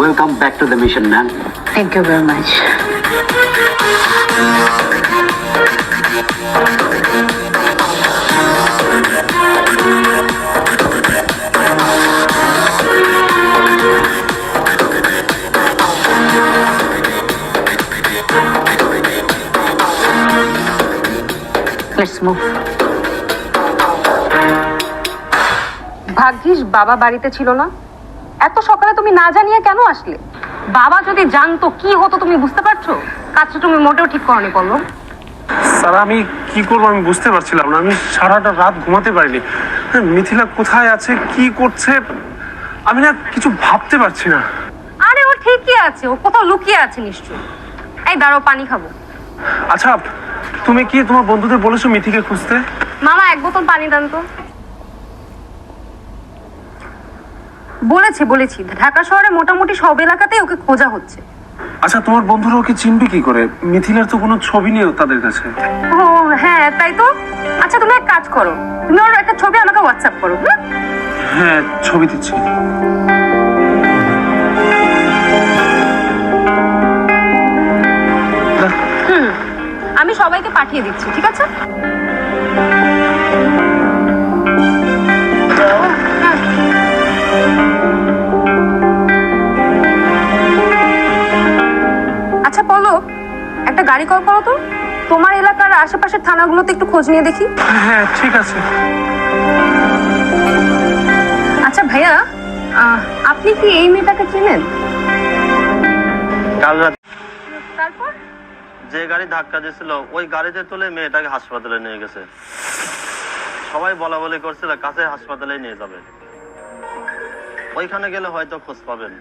Welcome back to the mission, ma'am. Thank you very much. Let's move. ভাগ্যিস বাবা বাড়িতে ছিল না। এত সকালে তুমি না জানিয়ে কেন আসলে? বাবা যদি জানতো কি হতো তুমি বুঝতে পারছো? কাজটা তুমি মোটেও ঠিক করনি পল্লব। স্যার আমি কি করবো আমি বুঝতে পারছিলাম না, আমি সারাটা রাত ঘুমাতে পারিনি। মিথিলা কোথায় আছে, কি করছে, আমি না কিছু ভাবতে পারছি না। আরে ও ঠিকই আছে, ও কোথাও লুকিয়ে আছে নিশ্চয়ই। এই দাঁড়াও, পানি খাবো। আচ্ছা তুমি কি তোমার বন্ধুদের বলেছো মিথিকে খুঁজতে? মামা এক বোতল পানি দেন তো। বলেছি ঢাকা শহরে মোটামুটি সব এলাকাতেই ওকে খোঁজা হচ্ছে। আচ্ছা তোমার বন্ধুরা ওকে চিনবে কি করে? মিথিলার তো কোনো ছবি নেই তাদের কাছে। ও হ্যাঁ তাই তো। আচ্ছা তুমি এক কাজ করো, তুমি ওর একটা ছবি আমাকে হোয়াটসঅ্যাপ করো। হ্যাঁ ছবি দিচ্ছি। আমি সবাইকে পাঠিয়ে দিচ্ছি, ঠিক আছে? আচ্ছা পল্লব, একটা গাড়ি কল করো তো। তোমার এলাকার আশেপাশের থানাগুলোতে একটু খোঁজ নিয়ে দেখি। হ্যাঁ ঠিক আছে। আচ্ছা ভাইয়া, আপনি কি এই মেয়েটাকে চেনেন? কাল রাত তারপর যে গাড়ি ধাক্কা দিয়েছিল ওই গাড়িতে তুলে মেয়েটাকে হাসপাতালে নিয়ে গেছে। সবাই বলা বলি করছিল কাছে হাসপাতালে নিয়ে যাবে, ওইখানে গেলে হয়তো খোঁজ পাবেন।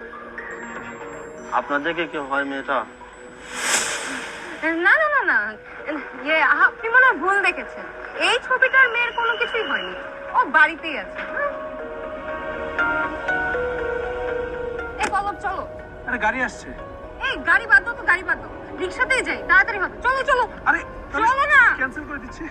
আপনার দেখে কি হয় মেয়েটা? না না না না, আপনি মনে হয় ভুল দেখেছেন। এই ছবিটার মেয়ের কোনো কিছুই হয়নি, ও বাড়িতেই আছে। এই পল্লব চলো। আরে গাড়ি আসছে। এই গাড়ি বাদ দাও তো, গাড়ি বাদ দাও, রিক্সাতেই যাই, তাড়াতাড়ি হবে। চলো চলো। আরে চলো না। ক্যান্সেল করে দিচ্ছি।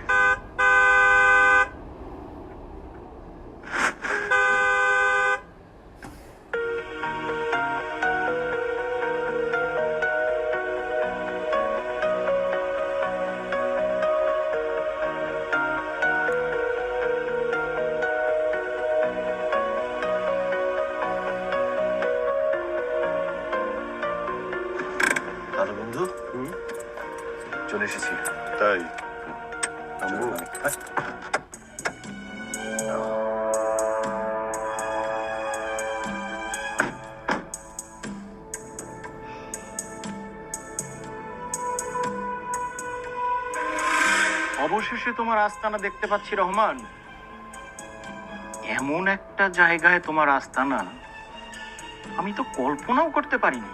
বন্ধু চলে এসেছি। তাই অবশেষে তোমার আস্তানা দেখতে পাচ্ছি রহমান। এমন একটা জায়গায় তোমার আস্তানা আমি তো কল্পনাও করতে পারিনি।